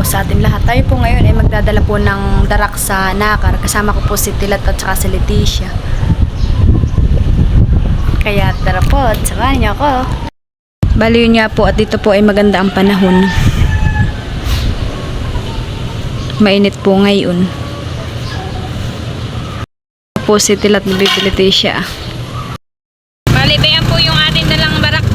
Sa atin lahat. Tayo po ngayon ay magdadala po ng darak sa Nakar. Kasama ko po si Tilat at saka si Leticia. Kaya tara po, samahan niyo ako. Bali yun nga po at dito po ay maganda ang panahon. Mainit po ngayon. Po si Tilat na bibili Leticia. Bali, bayan po yung atin dalang darak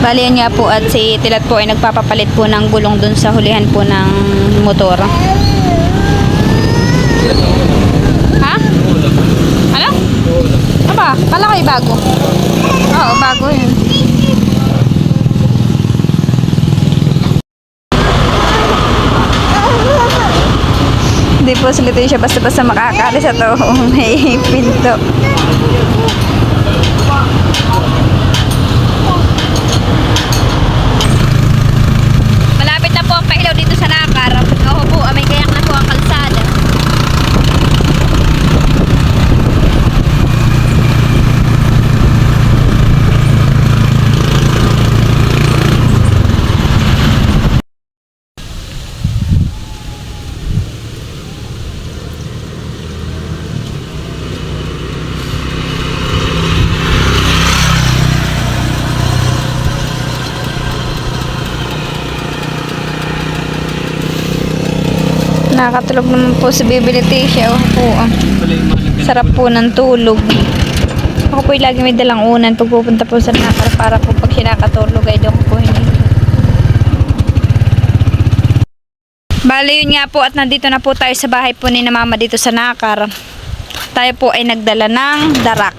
Bali yun nga po at si Tilat po ay nagpapapalit po ng gulong dun sa hulihan po ng motor. Ha? Ano? Aba, kala ko ay bago. Oo, bago yun. Hindi po si Leticia basta-basta makakali sa to. May pinto. Dito sa Nakar, ako po, may kayak na po ang kalsada. Nakakatulog naman po si Baby Leticia. Sarap po ng tulog. Ako po lagi may dalang unan pag pupunta po sa Nakar para po pag sinakatulog ay doon po hindi. Bali yun nga po at nandito na po tayo sa bahay po ni na Mama dito sa Nakar. Tayo po ay nagdala ng darak.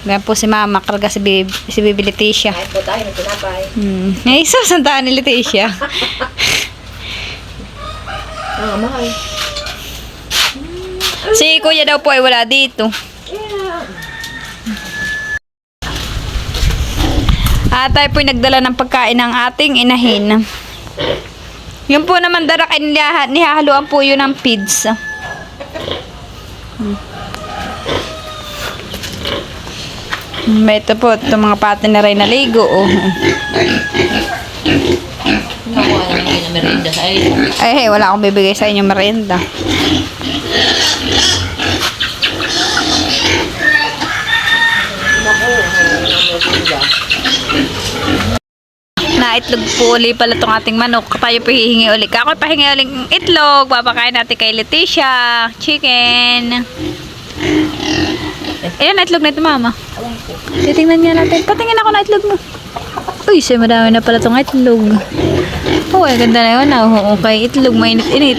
Ganyan po si Mama, karga si Baby Leticia. Ay po tayo, nagtinapay. Ay, sasantaan ni Leticia. Mahal. Si Kuya daw po ay wala dito. At tayo po ay nagdala ng pagkain ng ating inahin. Yung po naman darak ay nihahaluan po yun ng feeds. Ito po, itong mga pati na rin naligo. Nakuha naman kayo ng merienda sa iyo. Ay, wala akong bibigay sa inyo merienda. Naitlog po uli pala itong ating manok. Tayo po hihingi uli. Ako pahingi uling itlog. Papakain natin kay Leticia. Chicken. Ayan, itlog na ito, Mama. Titingnan nga natin. Patingin ako na itlog mo. Uy, siya madami na pala itong itlog. Oh, ay ganda na yun. Okay, itlog, mainit-init.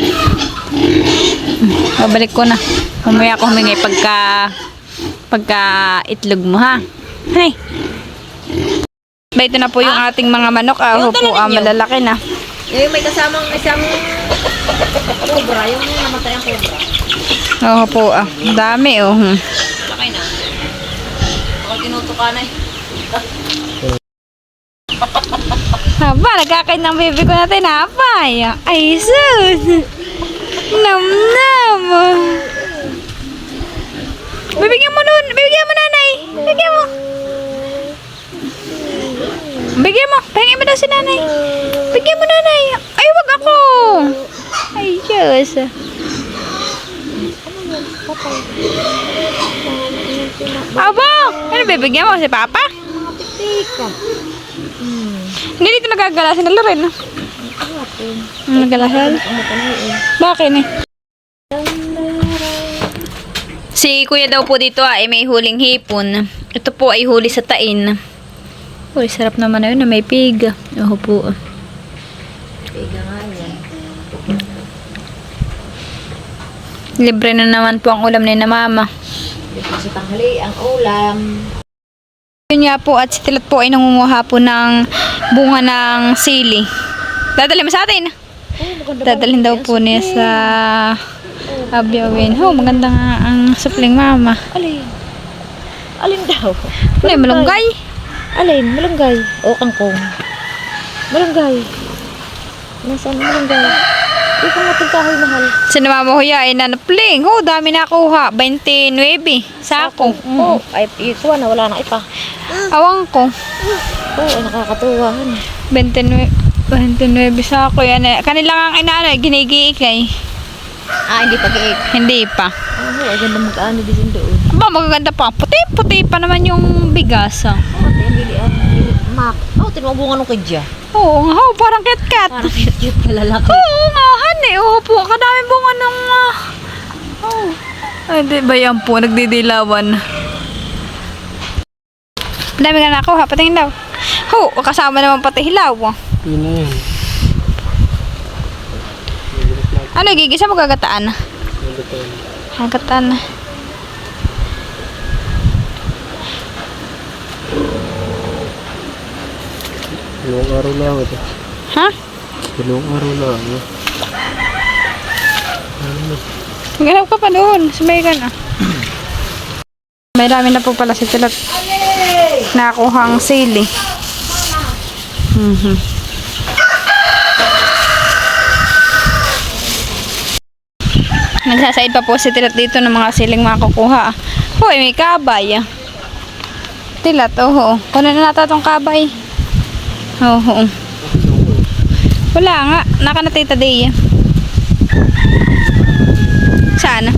Babalik ko na. Mamaya ako humingi pagka itlog mo, ha? Hay. Ba, ito na po yung ating mga manok. Po, malalaki na. Yung may kasamang cobra, yung namatay ang cobra. Oo po, dami, Laki na. Ako tinutukan na Haba, nagkakain ng baby ko na tinapay. Ay, sus. Nam-nam. Bibigyan mo nun. Bibigyan mo, nanay. Bibigyan mo. Bigyan mo. Pahingin mo daw si nanay. Bigyan mo, nanay. Ay, wag ako. Ay, sus. Aba! Ano bibigyan mo si Papa? Tika. Hindi dito nagagalasin na rin. Nagagalasin? Bakit eh? Si kuya daw po dito ay may huling hipon. Ito po ay huli sa tain. Uy, sarap naman na yun na may piga. Oo po. Tiga nga yan. Libre na naman po ang ulam ni na mama. Dito sa tanghali, ang ulam. Yun nga po at si Tilat po ay nangunguha po ng bunga ng sili. Dadalhin mo sa atin. Dadalhin daw po niya sa Abyawin. Oh, maganda nga ang supling mama. Alin? Alin daw? Ano yung malunggay? Alin? Malunggay. O kangkong. Malunggay. Nasaan ang malunggay? Di pa natin kahoy mahal. Sinama mo huya ay nanapling. Oh, dami nakuha. 29. Sako. Oo. Ay, ito na. Wala na ipa. Awang ko. Oo, nakakatuwa. 29 sako. Yan eh. Kanila ang inaano eh. Ginigiik eh. Ah, hindi pa giik. Hindi pa. Oo, ay ganda mag-ano din doon. Aba, magaganda pa. Puti-puti pa naman yung bigas. Ah. Oo, hindi mak. Oo, tinumabungan ng kidya. Oo nga. Oh, parang cat-cat. Parang cute-cute na lalaki. Oo nga, honey. Oo po. Kadami bunga ng... oh. Ay, di ba yan po? Nagdidilawan. Dami nga nakuha. Patingin daw. Ho, kasama naman pati hilaw. Yun na yan. Ano, gigisa mo gagataan? Nagdataan. Gagataan. Dalawang araw lang ito. Ha? Dalawang araw lang. Maghanap ka pa doon. Sumayigan ah. May dami na po pala si Tilat. Nakuha ang sili. Nagsasaid pa po si Tilat dito ng mga siling makukuha. Hoy, may kabay. Tilat, oo. Kunin na natin itong kabay. Oo. Wala nga. Nakanatita day. Saan?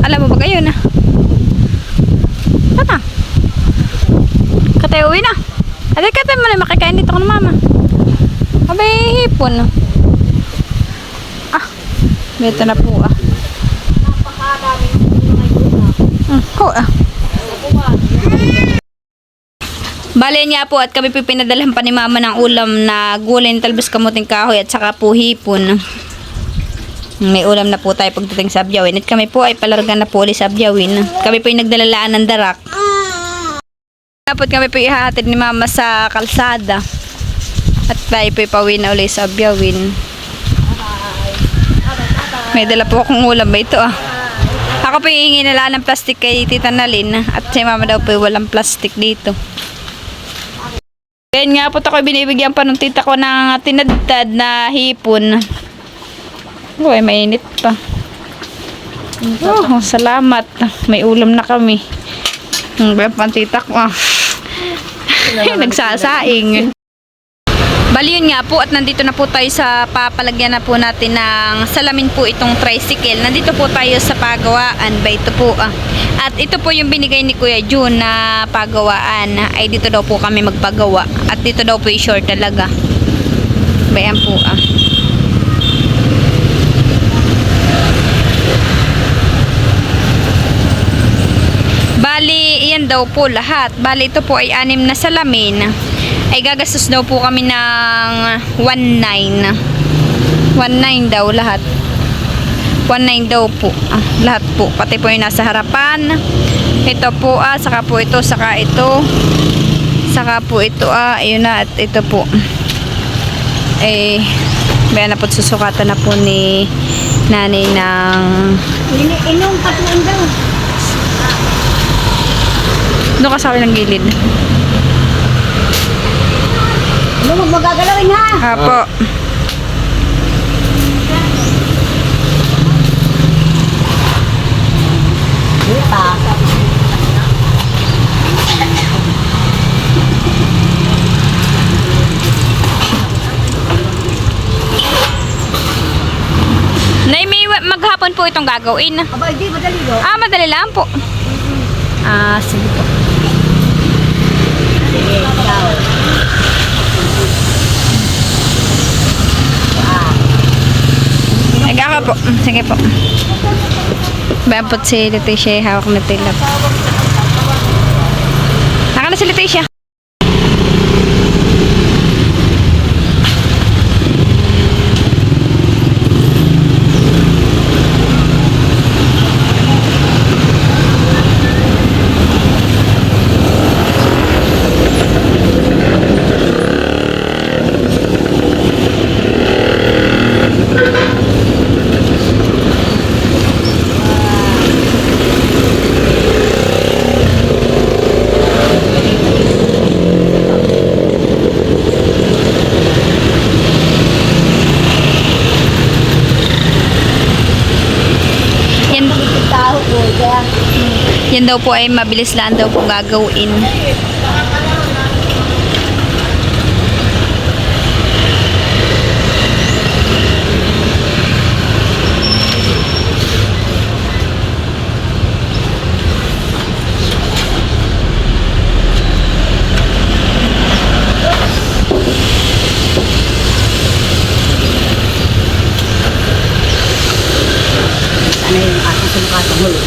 Alam mo ba kayo na? Tata. Katay uwi na. Ate, katay mo na makikain dito ko ng mama. Abay, hipon. Beto na po ah. Bale niya po at kami po pinadalhan pa ni mama ng ulam na gulay ng talbos kamuting kahoy at saka po hipon. May ulam na po tayo pagdating sa Abyawin at kami po ay palarga na po ulit sa Abyawin. Kami po ay nagdalalaan ng darak. Tapos kami po ihahatid ni mama sa kalsada at tayo po ipauwi na ulit sa Abyawin. May dala po akong ulam ba ito ah. Ako po hihingi nila ng plastic kay Tita Nalin at si mama daw po walang plastic dito. Kaya nga po ako binibigyan pa ng tita ko ng tinadtad na hipon. Uy, mainit pa. Oh, salamat. May ulam na kami. Ang tita ko ah. Nagsasaing. Bali yun nga po at nandito na po tayo sa papalagyan na po natin ng salamin po itong tricycle. Nandito po tayo sa pagawaan ba ito po ah. At ito po yung binigay ni Kuya Jun na pagawaan. Ay dito daw po kami magpagawa. At dito daw po yung short talaga. Bayan po ah. Bali, iyan daw po lahat. Bali, ito po ay 6 na salamin. Ay gagastos daw po kami ng 1.9. 1.9 daw lahat. 1.9 daw po. Lahat po. Pati po yung nasa harapan. Ito po saka po ito, saka ito. Saka po ito ayun na at ito po. Eh, bayan na po susukatan na po ni nanay ng Inong patuan daw. doon ka sa ng gilid. Ano magagagalawin ha? Apo. Lupa. Nay, may hapon po itong gagawin? Aba, hindi, madali yun. Ah, madali lang po. Ah, sige po. Sige, ikaw. Ay, ako po. Sige po. Bayan po si Leticia, hawak na tilap. Naka na si Leticia. Yan, Tao ko, kaya yan daw po ay mabilis lang daw po gagawin. ano yung aking sumukatang huli.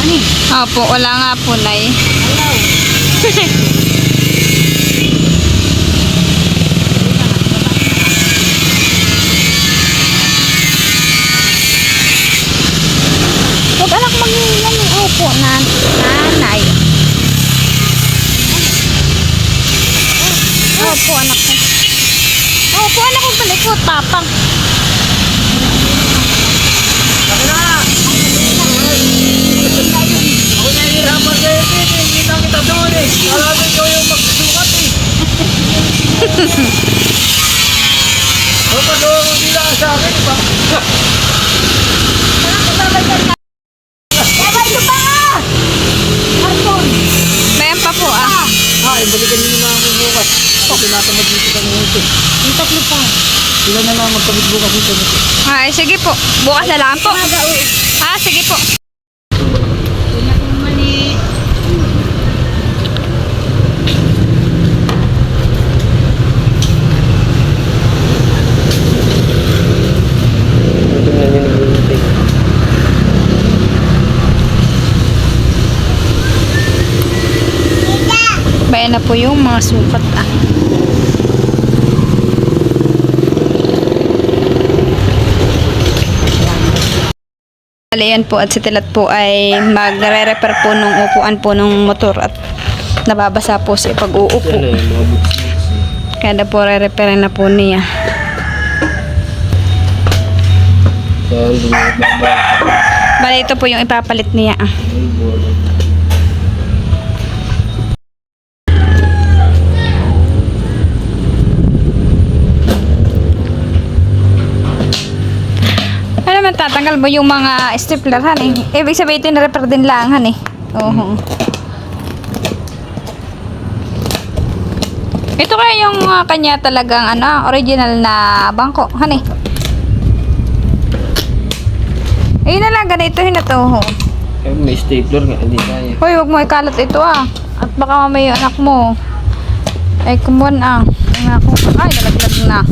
Ano? Opo, wala nga po, Nay. Huwag anak mag-ilan. Opo, nanay. Opo, anak ko. Opo, anak ko balik ko. Tapang. Ako nahihirapan kayo, hindi na kita doon eh. Alam ko yung magsukat eh. O, pagawa mo sila sa akin, di ba? Bayan pa po, ah. Balikan nyo na ako bukas. Kasi natamad dito kami ito. Yung tatlo pa. Sila na lang magkabit bukas ito. Ay, sige po. Bukas na lang po. Ah, sige po. Ito na yung nag-iintay. Bayan na po yung mga sukat, ah. Yan po at si Tilat po ay magre-repair po nung upuan po nung motor at nababasa po siya pag uupo. Yan na yung mga boots. Kaya na po re-repair na po niya. Saan bumababa? Bali ito po yung ipapalit niya, ah. Ano naman tatanggal mo yung mga stapler, han eh. Ibig sabihin tin-repair din lang, han eh. Oo. Ito kaya yung kanya talagang ano, original na bangko, han eh. Ayun na lang, ganito na to. Ho. Eh, may stapler nga, hindi kaya. Hoy, wag mo ikalat ito, ah. At baka mamaya yung anak mo. Ay, kumuan, ah. Ay, nalaglag na.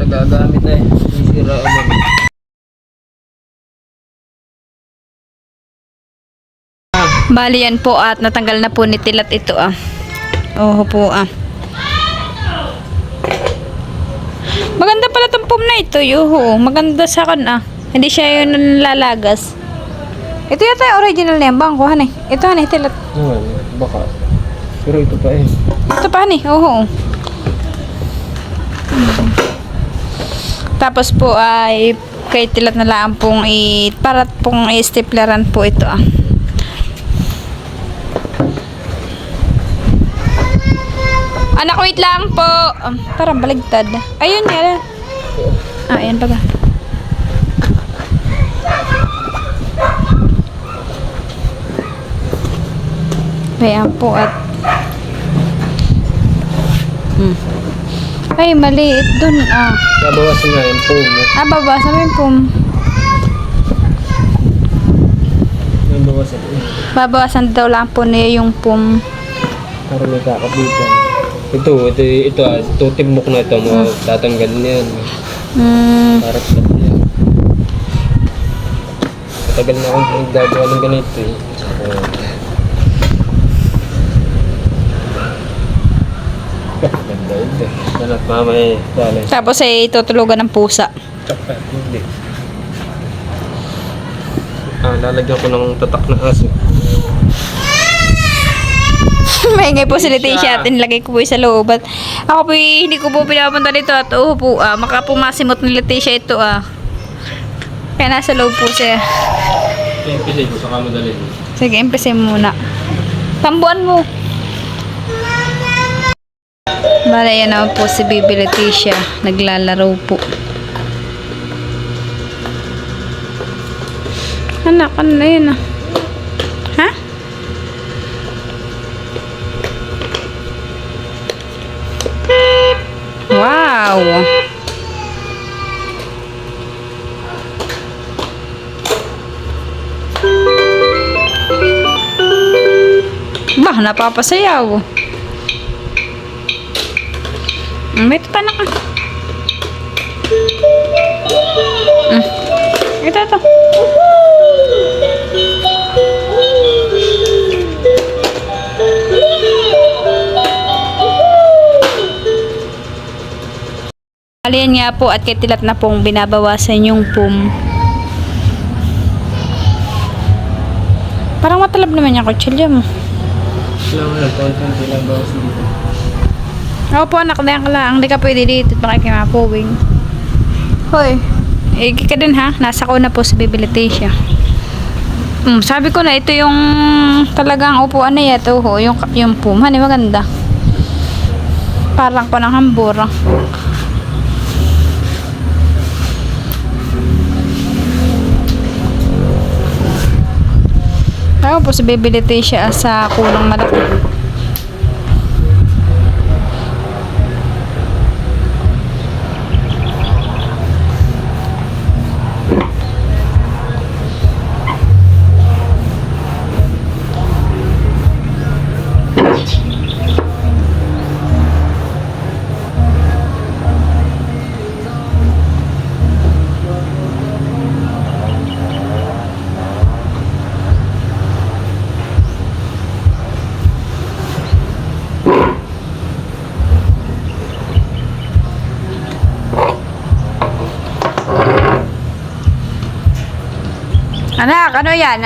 Nagagamit na eh. Sira ulit. Bali yan po at natanggal na po ni Tilat ito, ah. Oo po, ah. Maganda pala tong foam na ito, yuhu. Maganda sa kan, ah. Hindi siya yung lalagas. Ito yata yung original na yan, bangko, han eh. Ito, han eh, Tilat. Baka. Pero ito pa eh. Ito pa, han eh, oo. Tapos po ay kay Tilat na lang pong para pong i-stapleran po ito, ah. Anak, wait lang po. Parang baligtad. Ayun yan. Ayan baga. Ayan po at ay maliit dun Nabawasan nga yung foam. babasan mo yung pum. Nabawasan. Babawasan daw lang po niya yung pum. Para may kakabitan. Ito, timbok na ito. Tatanggal niyan. Para sa yan. Matagal na akong nagdagawa ng ganito eh. Ganda ito eh. Sanat mamaya eh. Tapos ay tutulugan ng pusa. Hindi. Lalagyan ko ng tatak na aso. Maingay po si Leticia at nilagay ko po sa loob. At ako po hindi ko po pinapunta dito at makapumasimot ni Leticia ito Kaya nasa loob po siya. Pili ko sa kamadali. Sige, empecé muna. Tambuan mo. Bala yan naman po si Baby Leticia. Naglalaro po. Anak, ano na yun Ha? Wow! Bah, napapasayaw. May tanak ka. Ito. Aliyan nga po at kitilat na pong binabawasan yung pum. Parang matalab naman yung kutsilyo mo. Lang, konti lang bawas dito. Ako po anak, dayan ka lang. Hindi ka pwede dito. Baka kimapuwing. Hoy. Ka din ha. Nasa ko na po si Baby Leticia. Sabi ko na ito yung talagang upuan na ito. Yung pum. Hani maganda. Parang pa ng hambura. Ako po si Baby Leticia sa kulong malaki. Anak, ano yan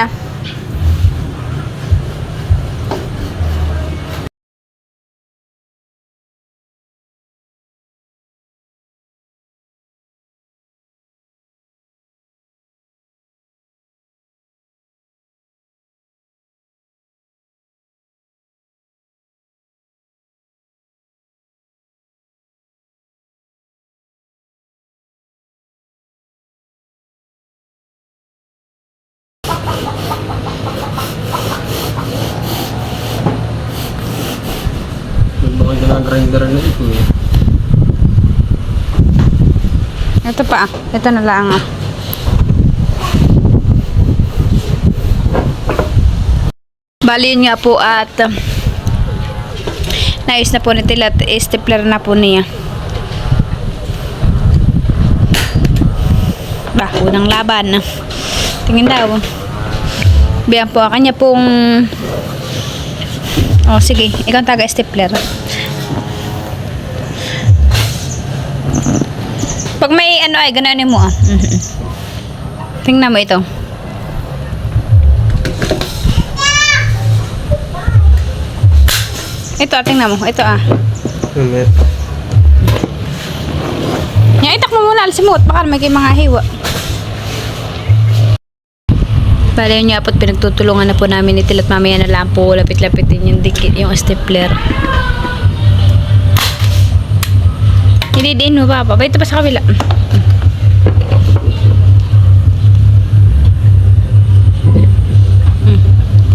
Bakit ka na grinder na ito eh. Ito pa. Ito na lang Bali yun nga po at naayos na po ni Tila at stapler na po niya. Unang laban tingin daw. Biyan po kanya pong sige, ikaw ang taga stapler. Pag may ay gananin mo tingnan mo ito. Ito tingnan mo. Ito Itak mo muna, alisin mo. Baka may mga hiwa. Bale yun nga po't pinagtutulungan na po namin ni Tilat mamaya na lang po. Lapit-lapitin yung dikit, yung stapler. Hididiin mo pa. Ito pa sa kabila.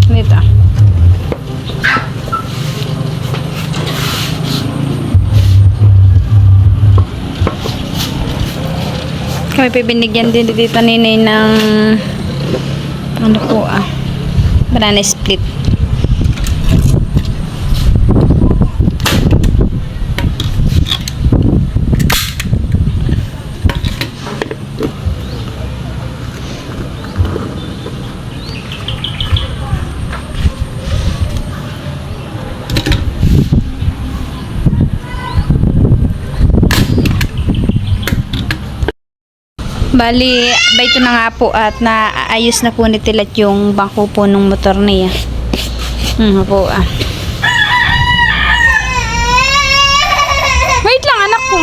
Dito. Kami pibinigyan din dito ninay ng ano po banana split. Bali, ba ito na nga po at naayos na po ni Tilat yung bangko po ng motor niya. Po Wait lang anak ko.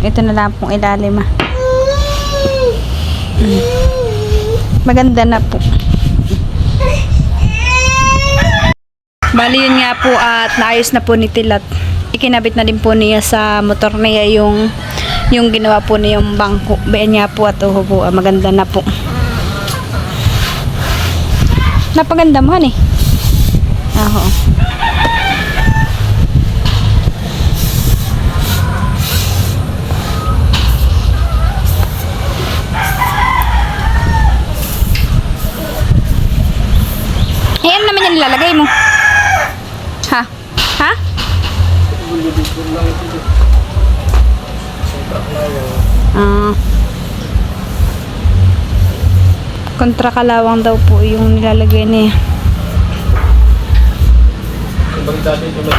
Ito na lang pong ilalim Maganda na po. Bali yun nga po at naayos na po ni Tilat. Ikinabit na din po niya sa motor niya yung ginawa po niya yung bangko. Bayan niya po at po, maganda na po. Napaganda mo eh. Aho. Ayan naman yung nilalagay mo. Ha? Ha? Kontra kalawang daw po yung nilalagay niya. Kung bakit dati ito na